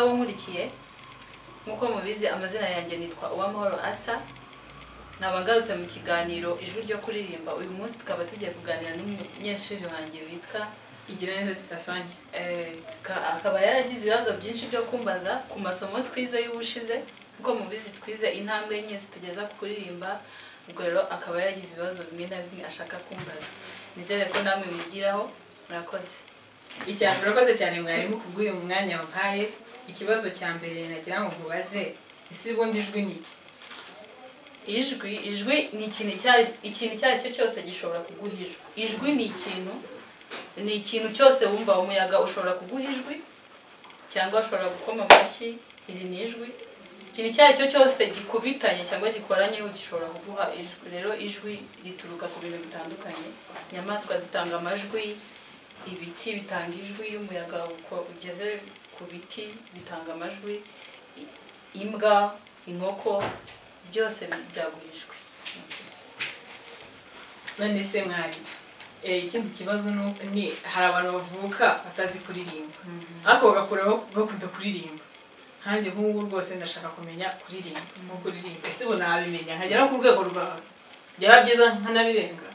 neza wankurikiye nkuko mubizi amazina yanjye nitwa Uwamahoro Asa nabangarutse mu kiganiro ijwi ryo kuririmba uyu munsi tukaba tugiye kuganira n'umunyeshuri wanjye witwa Igiraneza Titaswanya akaba yaragize ibibazo byinshi byo kumbaza ku masomo twize y'ubushize nkuko mubizi twize intambwe enye zitugeza ku kuririmba ubwo rero akaba yaragize ibibazo bimwe na bimwe ashaka kumbaza nizere ko namwe mugiraho murakoze icyambere urakoze cyane mwarimu kubw'uyu mwanya wampaye ikibazo cya mbere nagira ngo mubaze isi ubundi ijwi ni iki ijwi ni ikintu cyo cyose gishobora kuguha ijwi ni ikintu cyose wumva umuyaga ushobora kuguha ijwi cyangwa ushobora gukoma amashyi iri ni ijwi ikintu cyo cyose gikubitanye cyangwa gikoranyeho gishobora kuguha ijwi rero ijwi rituruka ku bintu bitandukanye inyamaswa zitanga amajwi ibiti bitanga ijwi y'umuyaga uko ugeze ku biti bitanga amajwi imbwa inkoko byose byaguhijwe none se mwari ikindi kibazo ni hari abantu bavuka batazi kuririmba ariko bagakuraho bakunda kuririmba nkanjye nk'ubu rwose ndashaka kumenya kuririmba nko kuririmba ese ubu nabimenya nkagera ku rwego rwawe byaba byiza nkanabirenga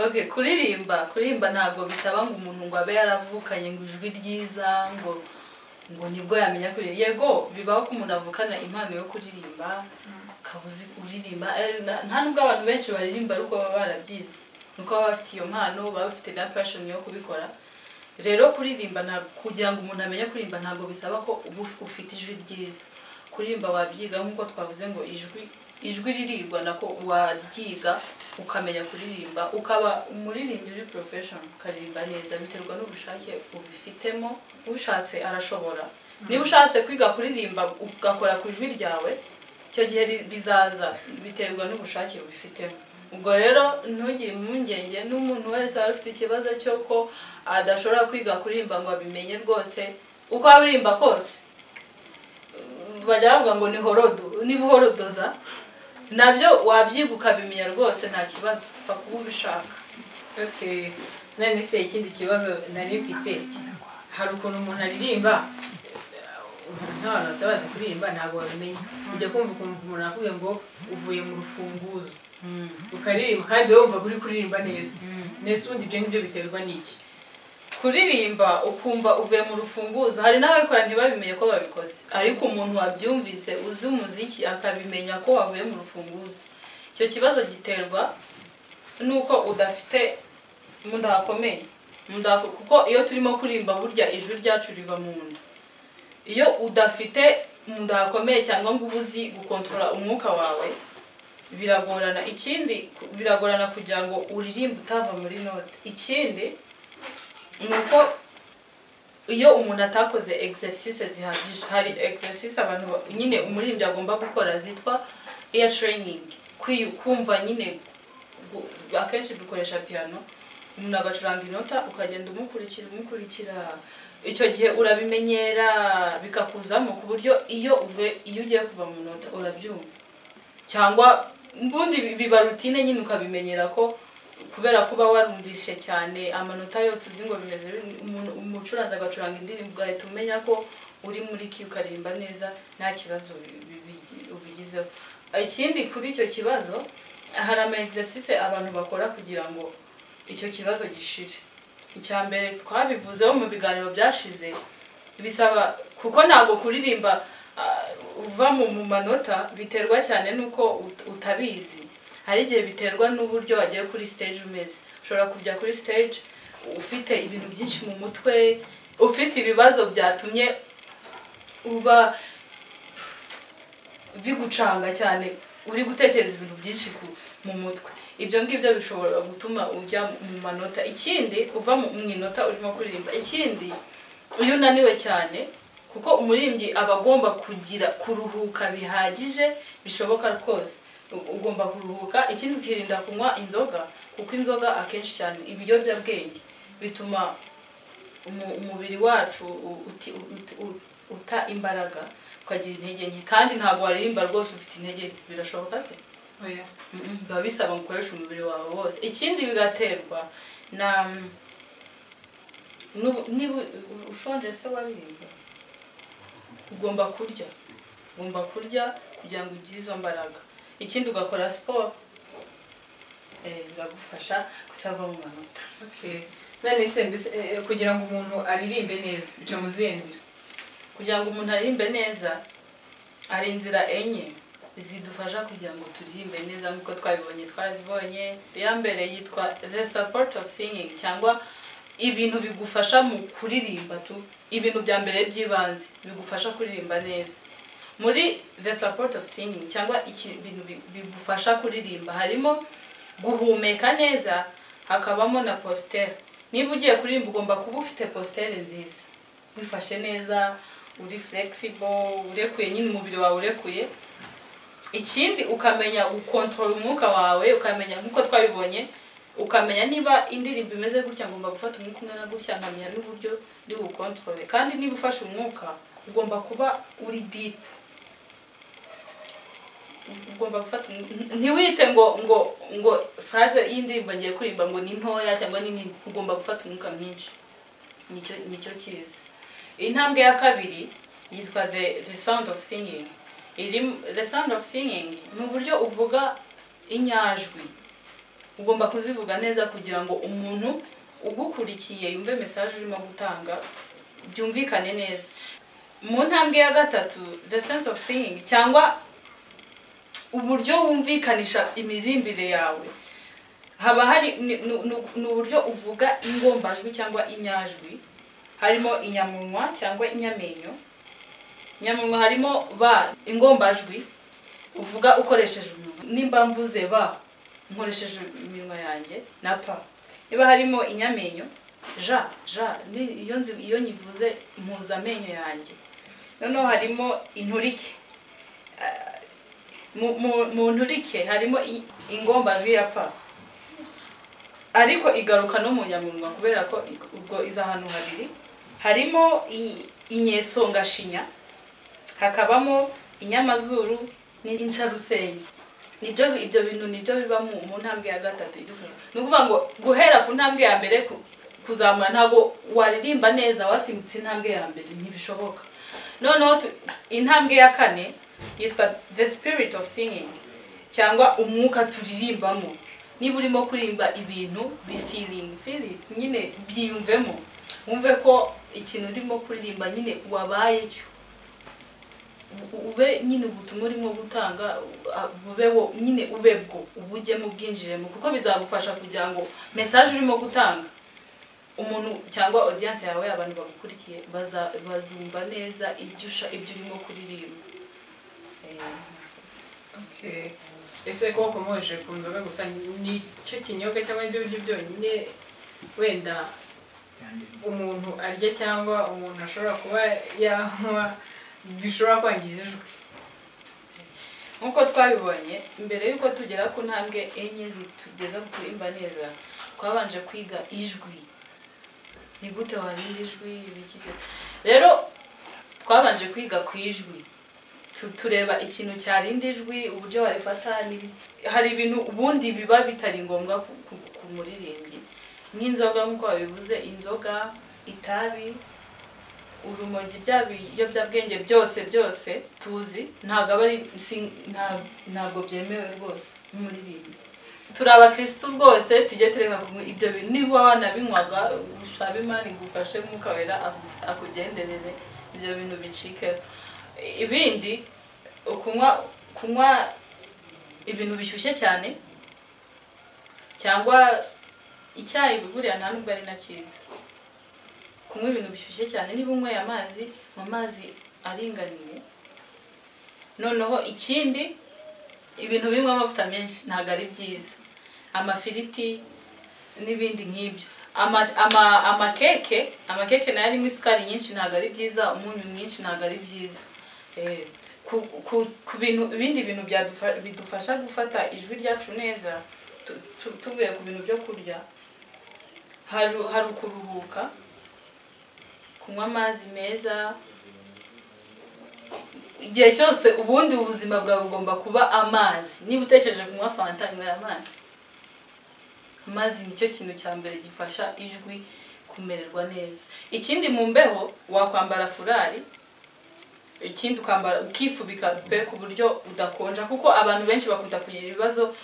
okay kuririmba ntago bisaba ngo umuntu ngo abe yaravukanye ngo ijwi ryiza ngo nibwo yamenya kuririmba yego bibaho ko umuntu avukana impano yo kuririmba kabuzi uririmba nta nubwo abantu benshi baririmba ariko baba barabyize nuko baba bafite iyo mpano baba bafite na passion yo kubikora rero kuririmba kugira ngo umuntu amenye kuririmba ntago bisaba ko ufite ijwi ryiza kuririmba wabyiga nkuko twavuze ngo ijwi ririgwa nako waryiga ukamenya kuririmba ukaba umuririmbyi uri professional ukaririmba neza biterwa n'ubushake ubifitemo ushatse arashobora niba ushatse kwiga kuririmba ugakora ku ijwi ryawe cyo gihe bizaza biterwa n'ubushake ubifitemo ubwo rero ntugire impungenge n'umuntu wese wari ufite ikibazo cyo ko adashobora kwiga kuririmba ngo abimenye rwose uko aririmba kose bajya bavuga ngo ni horodo niba uhorodoza nabyo wabyiga ukabimenya rwose nta kibazo upfa kuba ubishaka okay none se ikindi kibazo nari mfite hari ukuntu umuntu aririmba nk'abantu batabazi kuririmba ntabwo babimenya ujya kumva umuntu akubwiye ngo uvuye mu rufunguzo ukaririmba kandi wowe wumva uri kuririmba neza nese ubundi ibyo ngibyo biterwa n'iki kuririmba ukumva uvuye mu rufunguzo hari n'ababikora ntibabimenye ko babikoze ariko umuntu wabyumvise uzi umuziki akabimenya ko wavuye mu rufunguzo icyo kibazo giterwa nuko udafite munda hakomeye kuko iyo turimo kuririmba burya ijwi ryacu riva mu nda iyo udafite munda hakomeye cyangwa ngo ubuzi gukontrola umwuka wawe biragorana kugira ngo uririmbe utava muri note ikindi nuko iyo umuntu atakoze exercices zihagije hari exercice abantu nyine umuririmbyi agomba gukora zitwa ear training kumva nyine akenshi dukoresha piano umuntu agacuranga inota ukagenda umukurikira icyo gihe urabimenyera bikakuzamo ku buryo iyo ugiye kuva mu nota urabyumva cyangwa mbundi biba routine nyine ukabimenyera ko kubera kuba warumvise cyane amanota yose uzi ngo bimeze umucuranzi agacuranga indirimbo ugahita umenya ko uri muri ki ukaririmba neza nta kibazo ubigizeho ikindi kuri icyo kibazo hari ama exercice abantu bakora kugira ngo icyo kibazo gishire icya mbere twabivuzeho mu biganiro byashize bisaba kuko ntabwo kuririmba uva mu manota biterwa cyane nuko utabizi hari igihe biterwa n'uburyo wagiye kuri stage umeze ushobora kujya kuri stage ufite ibintu byinshi mu mutwe ufite ibibazo byatumye uba bigucanga cyane uri gutekereza ibintu byinshi mu mutwe ibyo ngibyo bishobora gutuma ujya mu manota ikindi uva mu minota urimo kuririmba ikindi uyu unaniwe cyane kuko umuririmbyi aba agomba kuruhuka bihagije bishoboka rwose ugomba kuruhuka ikindi ukirinda kunywa inzoga kuko inzoga akenshi cyane ibiyobyabwenge bituma umubiri wacu uta imbaraga ukagira intege nke kandi ntabwo waririmba rwose ufite intege birashoboka se oya biba bisaba gukoresha umubiri wawe wose ikindi bigaterwa na niba ushonje se waririmba ugomba kurya kugira ngo ugire izo mbaraga. Ikindi ugakora siporo biragufasha kutava mu manota. None se kugira ngo umuntu aririmbe neza bica mu zihe nzira? Kugira ngo umuntu aririmbe neza hari inzira enye zidufasha kugira ngo turirimbe neza nk'uko twarazibonye. Iya mbere yitwa the support of singing, cyangwa ibintu bigufasha mu kuririmba ibintu bya mbere by'ibanze bigufasha kuririmba neza. Muri the support of singing cyangwa ibintu bigufasha kuririmba harimo guhumeka neza, hakabamo na posture. Niba ugiye kuririmba ugomba kuba ufite posture nziza, wifashe neza, uri flexible, urekuye nyine umubiri wawe urekuye. Ikindi ukamenya gukontrola umwuka wawe, ukamenya nkuko twabibonye, ukamenya niba indirimbo imeze gutya ngomba gufata umwuka ungana gutya, nkamenya n'uburyo ndi gukontrole. Kandi niba ufashe umwuka ugomba kuba uri deep, ugomba gufata ntiwite ngo phrase y'indirimbo ngiye kuririmba ngo ni ntoya cyangwa ni nini, ugomba gufata umwuka mwinshi. Nicyo cyiza. Intambwe ya kabiri yitwa the sound of singing. The sound of singing ni uburyo uvuga inyajwi, ugomba kuzivuga neza kugira ngo umuntu ugukurikiye yumve message urimo gutanga byumvikane neza. Mu ntambwe ya gatatu the sense of singing, cyangwa uburyo wumvikanisha imirimbire yawe, haba hari n'uburyo uvuga ingombajwi cyangwa inyajwi. Harimo inyamunwa cyangwa inyamenyo. Inyamunwa harimo ba, ingombajwi uvuga ukoresheje umunwa. Nimba mvuze ba nkoresheje iminwa yanjye na pa. Niba harimo inyamenyo ja iyo nyivuze mpuza amenyo yanjye. Noneho harimo inturike. Mu nturike harimo ingombajwi ya pa, ariko igaruka no mu nyamunwa kubera ko ubwo iza ahantu habiri. Harimo inyesongashinya, hakabamo inyamazuru n'incabusenge. Ibyo bintu nibyo biba mu ntambwe ya gatatu idufasha. Ni ukuvuga ngo guhera ku ntambwe ya mbere kuzamura ntago waririmba neza wasimbutse intambwe ya mbere, ntibishoboka. Noneho intambwe ya kane yitwa the spirit of singing, cyangwa umwuka turirimbamo. Niba urimo kuririmba ibintu feeling nyine byiyumvemo, wumve ko ikintu urimo kuririmba nyine wabaye cyo, ube nyine ubutumwa urimo gutanga bubeho nyine ubebwo, ubujyemo bwinjiremo, kuko bizagufasha kugira ngo message urimo gutanga umuntu cyangwa audience yawe, abantu bagukurikiye bazumva neza ibyo urimo kuririmba. Ese ko komoje ku nzoga gusa ni cyo kinyobwa cyangwa ibyo biryo byonyine wenda umuntu arya cyangwa umuntu ashobora kuba yanywa bishobora kwangiza ijwi? Nkuko twabibonye mbere yuko tugera ku ntambwe enye zitugeza ku kurimba neza, twabanje kwiga ijwi. Ni gute warinda ijwi ibiki? Rero twabanje kwiga ku ijwi, tureba ikintu cyarinda ijwi, uburyo warifata. Hari ibintu ubundi biba bitari ngombwa ku muririmbyi, nk'inzoga nk'uko babivuze, inzoga, itabi, urumogi, ibiyobyabwenge byose tuzi ntabwo byemewe rwose nk'umuririmbyi. Turi abakristo rwose tujye tureka ibyo bintu. Niba wanabinywaga ushabe Imana igufashe Mwuka Wera akugenderere ibyo bintu bicike. Ibindi kunywa ibintu bishyushye cyane cyangwa icyayi biguriya nta nubwo ari na cyiza. Kunywa ibintu bishyushye cyane, niba unyweye amazi mu mazi aringaniye. Noneho ikindi, ibintu birimo amavuta menshi ntabwo ari byiza, amafiriti n'ibindi nk'ibyo. Amakeke nayo arimo isukari nyinshi ntabwo ari byiza, umunyu mwinshi ntabwo ari byiza. Ku ibindi bintu bidufasha gufata ijwi ryacu neza, tuvuye ku bintu byo kurya, hari ukuruhuka, kunywa amazi meza. Igihe cyose ubundi ubuzima bwawe bugomba kuba amazi. Niba utekereje kunywa fanta, nywa amazi. Amazi nicyo kintu cya mbere gifasha ijwi kumererwa neza. Ikindi, mu mbeho wakwambara furari ikindi ukambara ukifubika pe ku buryo udakonja kuko abantu benshi bakunda kugira ibibazo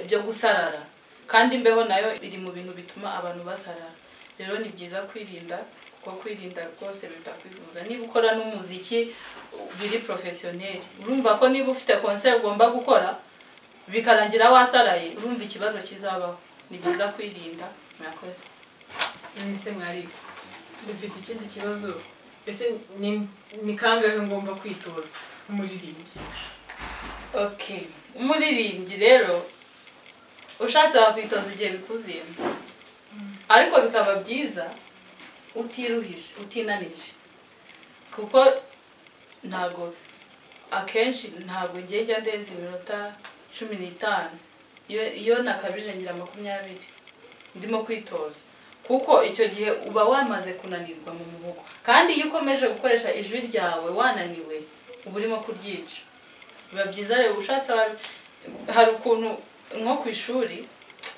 byo gusarara kandi imbeho nayo iri mu bintu bituma abantu basarara. Rero ni byiza kwirinda kuko kwirinda rwose bitakwivuza. Niba ukora n'umuziki biri professionnel urumva ko niba ufite concert ugomba gukora bikarangira wasaraye urumva ikibazo kizabaho. Ni byiza kwirinda. Murakoze. Nise mwari bifite ikindi kibazo ese ni kangahe ngomba kwitoza umuririmbyi? Okay, umuririmbyi rero ushatse wakwitoza igihe bikuziyemo ariko bikaba byiza utiruhije utinanije kuko ntago akenshi ntago njya ndenza iminota 15 iyo nakabije ngira 20 ndimo kwitoza kuko icyo gihe uba wamaze kunanirwa mu muhogo kandi iyo ukomeje gukoresha ijwi ryawe wananiwe uba urimo kuryica. Biba byiza rero ushatse hari ukuntu nko ku ishuri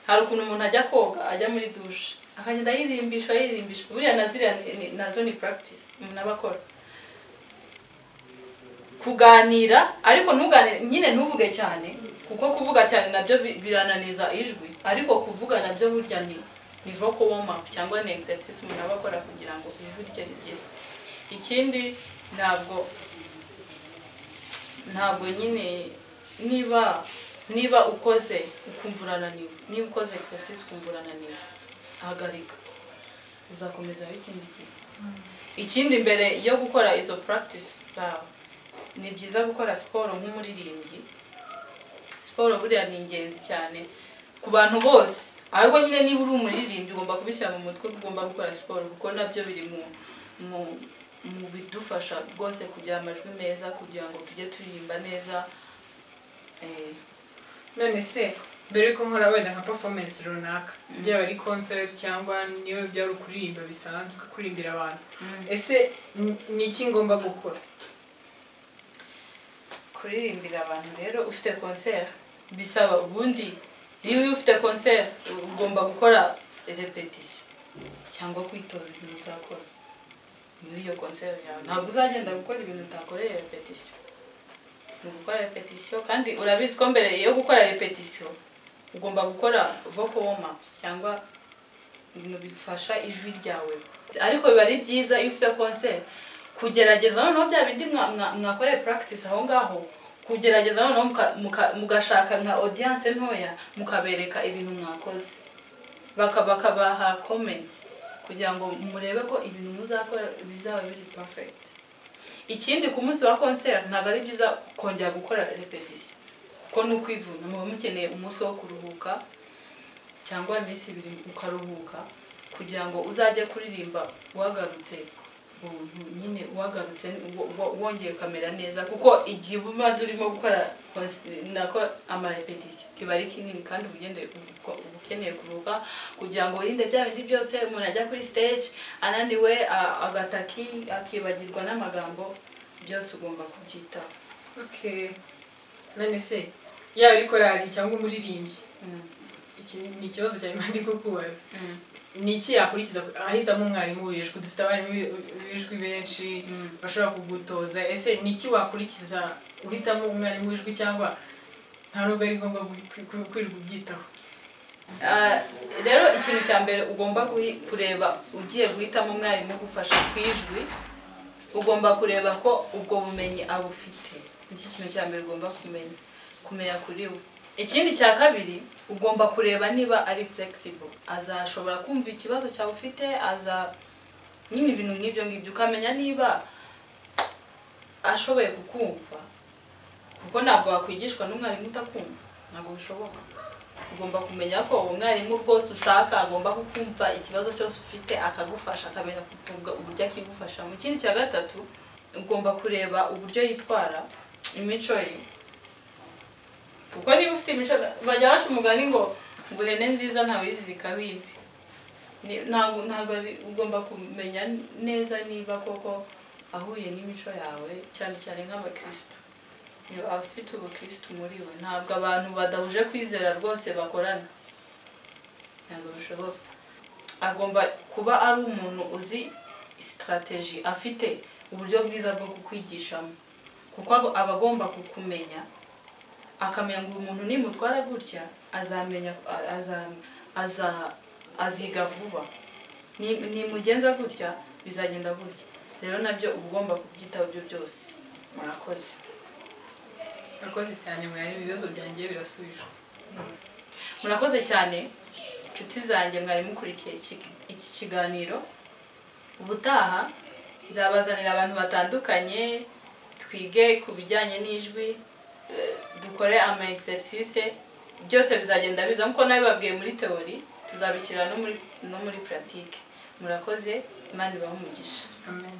hari ukuntu umuntu ajya koga ajya muri douche akagenda yirimbisha buriya nazo ni practice umuntu aba akora kuganira ariko ntuganire nyine ntuvuge cyane kuko kuvuga cyane nabyo birananiza ijwi ariko kuvuga nabyo burya ni vocal warm up cyangwa ni exercise umuntu aba akora kugira ngo ijwi rye rigere. Ikindi ntabwo nyine niba ukoze ukumva urananiwe niba ukoze exercise ukumva urananiwe hagarika uzakomezaho ikindi gihe. Ikindi mbere yo gukora izo practice zawe ni byiza gukora siporo nk'umuririmbyi. Siporo buriya ni ingenzi cyane ku bantu bose ariko nyine niba uri umuririmbyi ugomba kubishyira mu mutwe ugomba gukora siporo kuko nabyo biri mu bidufasha rwose kugira amajwi meza kugira ngo tujye turirimba neza. None se mbere yuko nkora wenda nka performance runaka byaba ari concert cyangwa niyo byari ukuririmba bisanzwe kuririmbira abantu ese ni iki ngomba gukora? Kuririmbira abantu rero ufite concert bisaba ubundi iyo ufite concert ugomba gukora repetition cyangwa kwitoza ibintu uzakora muri iyo concert yawe. Ntabwo uzagenda gukora ibintu utakoreye repetition. Ni gukora repetition kandi urabizi ko mbere yo gukora repetition ugomba gukora vocal warm ups cyangwa ibintu bifasha ijwi ryawe. Ariko biba ari byiza iyo ufite concert kugerageza noneho bya bindi mwakoreye practice aho ngaho kugerageza noneho mugashaka nka audience ntoya mukabereka ibintu mwakoze bakabaha comments kugira ngo murebe ko ibintu muzakora bizaba biri perfect. Ikindi ku munsi wa concert ntabwo ari byiza kongera gukora repetition kuko nukwivuna muba mukeneye umunsi wo kuruhuka cyangwa iminsi 2 ukaruhuka kugira ngo uzajye kuririmba wagarutse nyine wagarutse wongeye kamera neza kuko igihe umaze urimo gukora nako ama repetition kiba ari kinini kandi ukeneye kuruhuka kugira ngo wirinde bya bindi byose umuntu ajya kuri stage ananiwe agataki akibagirwa n'amagambo byose ugomba kubyitaho. Okay, none se yaba ari korali cyangwa umuririmbyi iki ni ikibazo cyane kandi kukubaza ni iki yakurikiza ahitamo umwarimu w'ijwi? Dufite abarimu b'ijwi benshi bashobora kugutoza ese ni iki wakurikiza uhitamo umwarimu w'ijwi cyangwa nta nubwo ari ngombwa kwirirwa ubyitaho? Rero ikintu cya mbere ugomba kureba ugiye guhitamo umwarimu ugufasha kwijwi ugomba kureba ko ubwo bumenyi abufite. Iki kintu cya mbere ugomba kumenya kuri we. Ikindi cya kabiri ugomba kureba niba ari flexible azashobora kumva ikibazo cyawe ufite nyine ibintu nk'ibyo ukamenya niba ashoboye kukumva kuko ntabwo wakwigishwa n'umwarimu utakumva ntabwo bishoboka. Ugomba kumenya ko umwarimu rwose ushaka agomba kukumva ikibazo cyose ufite akagufasha akamenya uburyo akigufasha. Mu kindi cya gatatu ugomba kureba uburyo yitwara imico ye kuko niba ufite imico bajya baca umugani ngo ihene nziza ntawe yizirikaho ibi. Ntabwo ugomba kumenya neza niba koko ahuye n'imico yawe cyane cyane nk'abakristo niba afite ubukristo muri we. Ntabwo abantu badahuje kwizera rwose bakorana ntabwo bishoboka. Agomba kuba ari umuntu uzi strategy afite uburyo bwiza bwo kukwigishamo kuko aba agomba kukumenya akamenya ngo uyu muntu nimutwara gutya azamenya aziga vuba nimugenza gutya bizagenda gutya rero nabyo uba ugomba kubyitaho byo byose murakoze cyane mwari ibibazo byanjye birasubije murakoze cyane inshuti zanjye mwari mukurikiye iki kiganiro ubutaha nzabazanira abantu batandukanye twige ku bijyanye n'ijwi dukore ama exercice byose bizagenda biza nkuko nabibabwiye muri theory tuzabishyira no muri pratique murakoze Imana ibahe umugisha amen